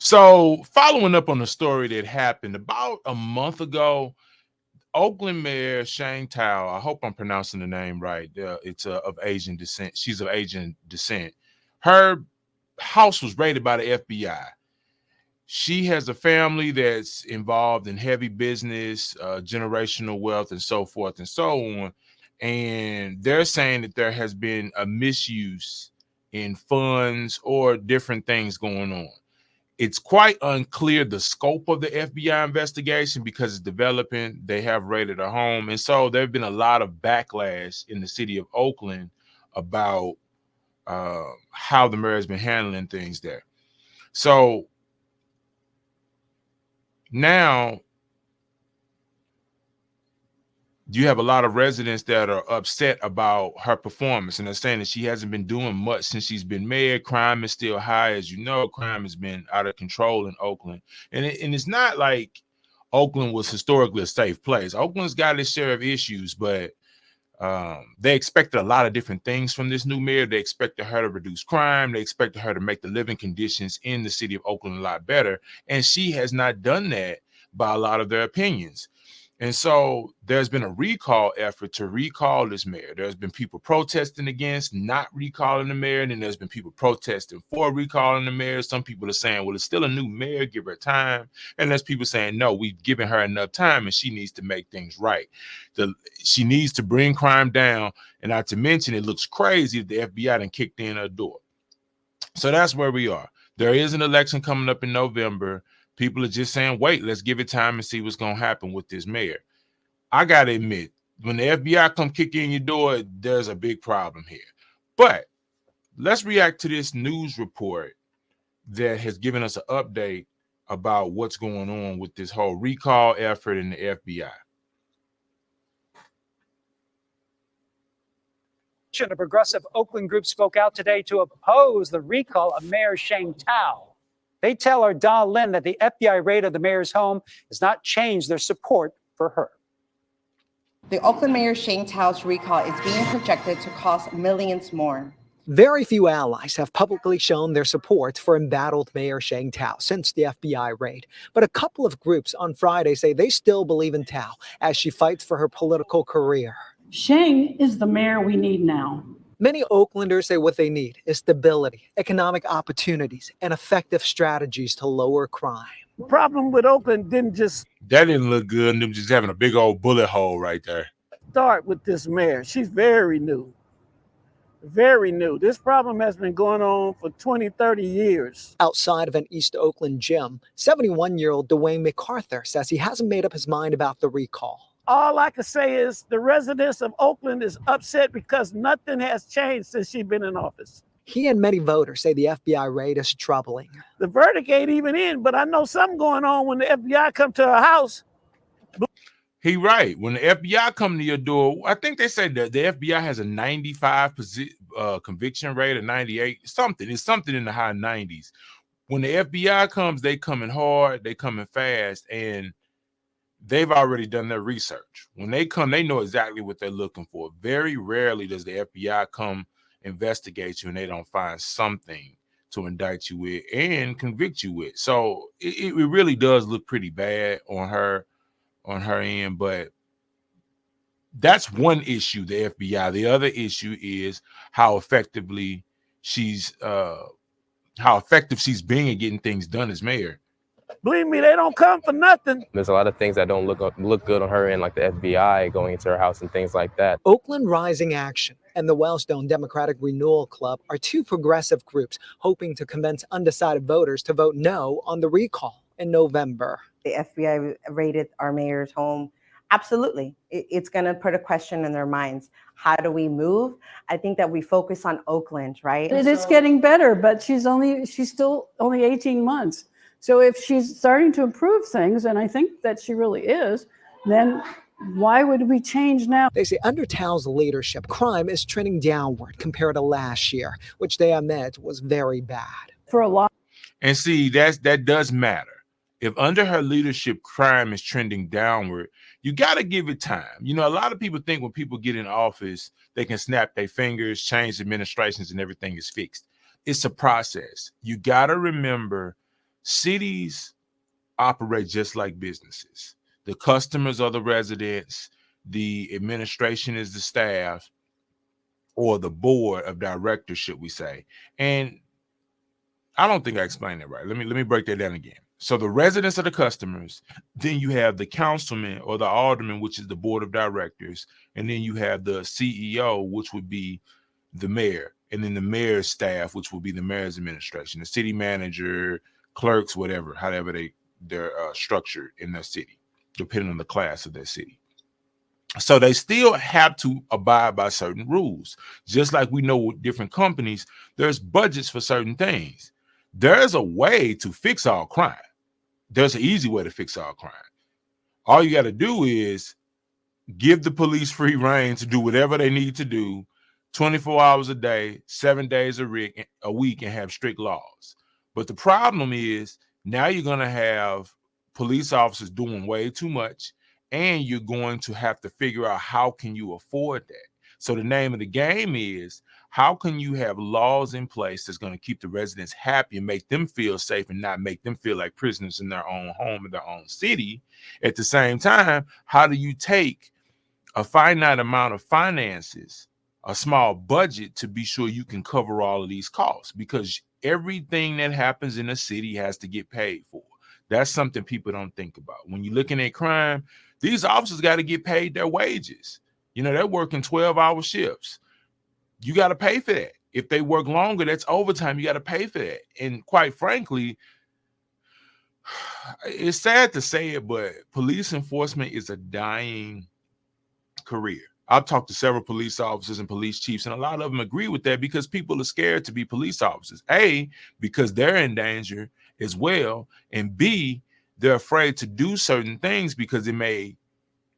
So following up on the story that happened about a month ago, Oakland Mayor Sheng Thao, I hope I'm pronouncing the name right. It's of Asian descent. She's of Asian descent. Her house was raided by the FBI. She has a family that's involved in heavy business, generational wealth, and so forth and so on. And they're saying that there has been a misuse in funds or different things going on. It's quite unclear the scope of the FBI investigation because it's developing. They have raided a home. And so there have been a lot of backlash in the city of Oakland about how the mayor has been handling things there. So now you have a lot of residents that are upset about her performance, and they're saying that she hasn't been doing much since she's been mayor. Crime is still high. As you know, crime has been out of control in Oakland. And it's not like Oakland was historically a safe place. Oakland's got its share of issues, but they expected a lot of different things from this new mayor. They expected her to reduce crime. They expected her to make the living conditions in the city of Oakland a lot better. And she has not done that by a lot of their opinions. And so there's been a recall effort to recall this mayor. There's been people protesting against not recalling the mayor, and then there's been people protesting for recalling the mayor. Some people are saying, well, it's still a new mayor, give her time. And there's people saying, no, we've given her enough time and she needs to make things right. She needs to bring crime down. And not to mention, it looks crazy that the FBI done kicked in her door. So that's where we are. There is an election coming up in November. People are just saying, wait, let's give it time and see what's going to happen with this mayor. I got to admit, when the FBI come kick in your door, there's a big problem here. But let's react to this news report that has given us an update about what's going on with this whole recall effort in the FBI. A progressive Oakland group spoke out today to oppose the recall of Mayor Sheng Thao. They tell our Da Lin that the FBI raid of the mayor's home has not changed their support for her. The Oakland Mayor Sheng Thao's recall is being projected to cost millions more. Very few allies have publicly shown their support for embattled Mayor Sheng Thao since the FBI raid. But a couple of groups on Friday say they still believe in Thao as she fights for her political career. Sheng is the mayor we need now. Many Oaklanders say what they need is stability, economic opportunities, and effective strategies to lower crime. The problem with Oakland that didn't look good, and them just having a big old bullet hole right there. Start with this mayor. She's very new. Very new. This problem has been going on for 20, 30 years. Outside of an East Oakland gym, 71-year-old Dwayne MacArthur says he hasn't made up his mind about the recall. All I can say is the residents of Oakland is upset because nothing has changed since she's been in office. He and many voters say the FBI raid is troubling. The verdict ain't even in, but I know something going on when the FBI come to her house. He right. When the FBI come to your door, I think they say that the FBI has a 95 conviction rate, or 98, something. It's something in the high 90s. When the FBI comes, they coming hard, they coming fast, and they've already done their research. When they come, they know exactly what they're looking for. Very rarely does the FBI come investigate you and they don't find something to indict you with and convict you with. So it really does look pretty bad on her end. But that's one issue, the FBI. The other issue is how effective she's being at getting things done as mayor. Believe me, they don't come for nothing. There's a lot of things that don't look good on her end, like the FBI going into her house and things like that. Oakland Rising Action and the Wellstone Democratic Renewal Club are two progressive groups hoping to convince undecided voters to vote no on the recall in November. The FBI raided our mayor's home. Absolutely. It's going to put a question in their minds. How do we move? I think that we focus on Oakland, right? It is getting better, but she's still only 18 months. So if she's starting to improve things, and I think that she really is, then why would we change now? They say under Thao's leadership, crime is trending downward compared to last year, which they admit was very bad. For a lot. And see, that does matter. If under her leadership, crime is trending downward, you got to give it time. You know, a lot of people think when people get in office, they can snap their fingers, change administrations, and everything is fixed. It's a process. You got to remember cities operate just like businesses. The customers are the residents, the administration is the staff, or the board of directors, should we say. And I don't think I explained that right. Let me break that down again. So the residents are the customers, then you have the councilman or the alderman, which is the board of directors, and then you have the CEO, which would be the mayor, and then the mayor's staff, which will be the mayor's administration, the city manager, clerks, whatever, however they're structured in their city, depending on the class of their city. So they still have to abide by certain rules. Just like we know with different companies, there's budgets for certain things. There's a way to fix all crime. There's an easy way to fix all crime. All you got to do is give the police free reign to do whatever they need to do 24 hours a day, 7 days a week, and have strict laws. But the problem is now you're going to have police officers doing way too much, and you're going to have to figure out how can you afford that. So the name of the game is, how can you have laws in place that's going to keep the residents happy and make them feel safe and not make them feel like prisoners in their own home, in their own city? At the same time, how do you take a finite amount of finances, a small budget, to be sure you can cover all of these costs? Because everything that happens in a city has to get paid for. That's something people don't think about. When you're looking at crime, these officers got to get paid their wages. You know, they're working 12-hour shifts. You got to pay for that. If they work longer, that's overtime. You got to pay for that. And quite frankly, it's sad to say it, but police enforcement is a dying career. I've talked to several police officers and police chiefs, and a lot of them agree with that, because people are scared to be police officers. A, because they're in danger as well, and B, they're afraid to do certain things because it may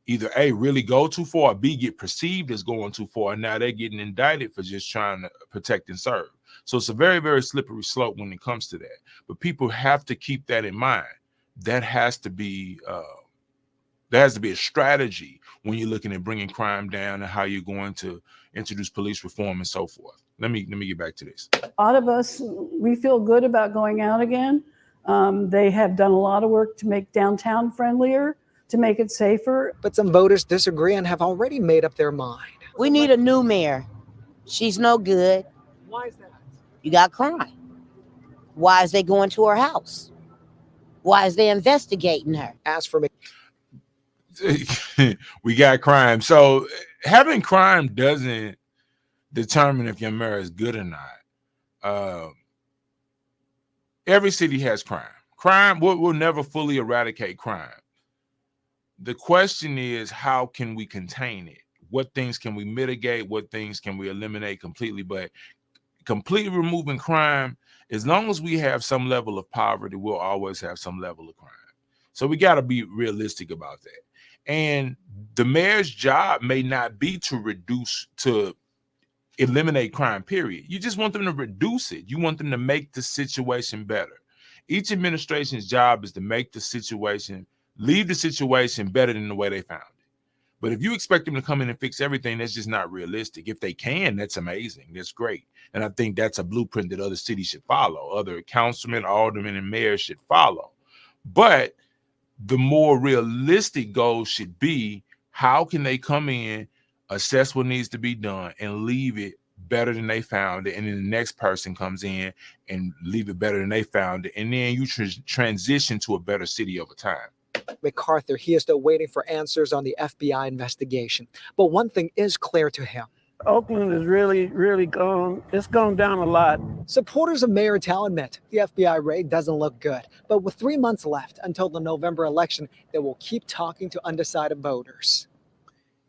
either A, really go too far, or B, get perceived as going too far, and now they're getting indicted for just trying to protect and serve. So it's a very, very slippery slope when it comes to that. But people have to keep that in mind. That has to be there has to be a strategy when you're looking at bringing crime down and how you're going to introduce police reform and so forth. Let me get back to this. A lot of us, we feel good about going out again. They have done a lot of work to make downtown friendlier, to make it safer. But some voters disagree and have already made up their mind. We need a new mayor. She's no good. Why is that? You got crime. Why is they going to her house? Why is they investigating her? As for we got crime. So having crime doesn't determine if your mayor is good or not. Every city has crime. Crime will never fully eradicate crime. The question is, how can we contain it? What things can we mitigate? What things can we eliminate completely? But completely removing crime, as long as we have some level of poverty, we'll always have some level of crime. So we got to be realistic about that. And the mayor's job may not be to eliminate crime, period. You just want them to reduce it. You want them to make the situation better. Each administration's job is to make the situation, leave the situation better than the way they found it. But if you expect them to come in and fix everything, that's just not realistic. If they can, that's amazing. That's great. And I think that's a blueprint that other cities should follow. Other councilmen, aldermen, and mayors should follow. But the more realistic goal should be, how can they come in, assess what needs to be done, and leave it better than they found it, and then the next person comes in and leave it better than they found it, and then you transition to a better city over time. MacArthur, he is still waiting for answers on the FBI investigation. But one thing is clear to him. Oakland is really gone. It's gone down a lot. Supporters of Mayor Thao admit the FBI raid doesn't look good. But with 3 months left until the November election, they will keep talking to undecided voters.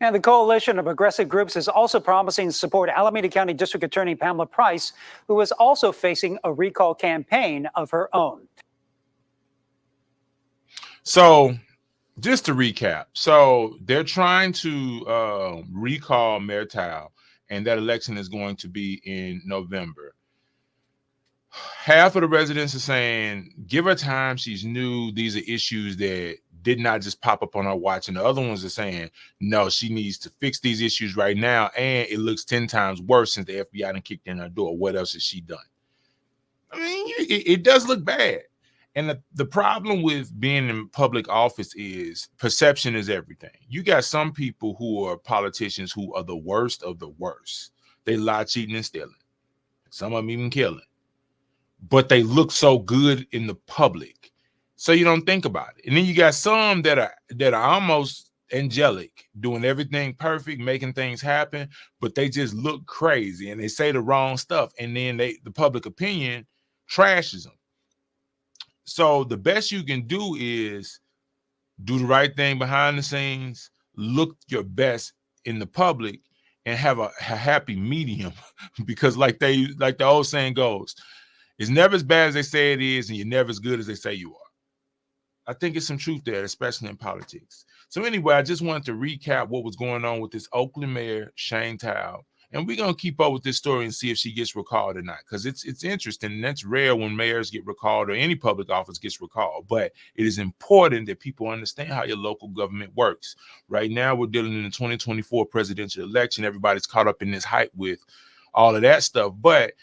And the coalition of progressive groups is also promising to support Alameda County District Attorney Pamela Price, who is also facing a recall campaign of her own. So just to recap, so they're trying to recall Mayor Thao, and that election is going to be in November. Half of the residents are saying, give her time, she's new, these are issues that did not just pop up on her watch. And the other ones are saying, no, she needs to fix these issues right now, and it looks 10 times worse since the FBI done kicked in her door. What else has she done? I mean, it does look bad. And the problem with being in public office is perception is everything. You got some people who are politicians who are the worst of the worst. They lie, cheating, and stealing. Some of them even killing. But they look so good in the public, so you don't think about it. And then you got some that are almost angelic, doing everything perfect, making things happen, but they just look crazy and they say the wrong stuff, and then the public opinion trashes them. So the best you can do is do the right thing behind the scenes, look your best in the public, and have a happy medium. Because like the old saying goes, it's never as bad as they say it is, and you're never as good as they say you are. I think it's some truth there, especially in politics. So anyway, I just wanted to recap what was going on with this Oakland Mayor Sheng Thao. And we're going to keep up with this story and see if she gets recalled or not, because it's interesting. And that's rare when mayors get recalled or any public office gets recalled. But it is important that people understand how your local government works. Right now, we're dealing in the 2024 presidential election. Everybody's caught up in this hype with all of that stuff. But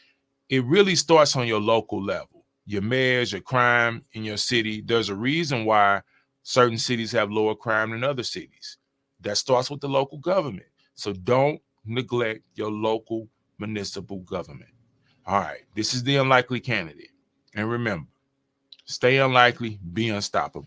it really starts on your local level. Your mayors, your crime in your city. There's a reason why certain cities have lower crime than other cities. That starts with the local government. So don't neglect your local municipal government. All right, this is the unlikely candidate. And remember, stay unlikely, be unstoppable.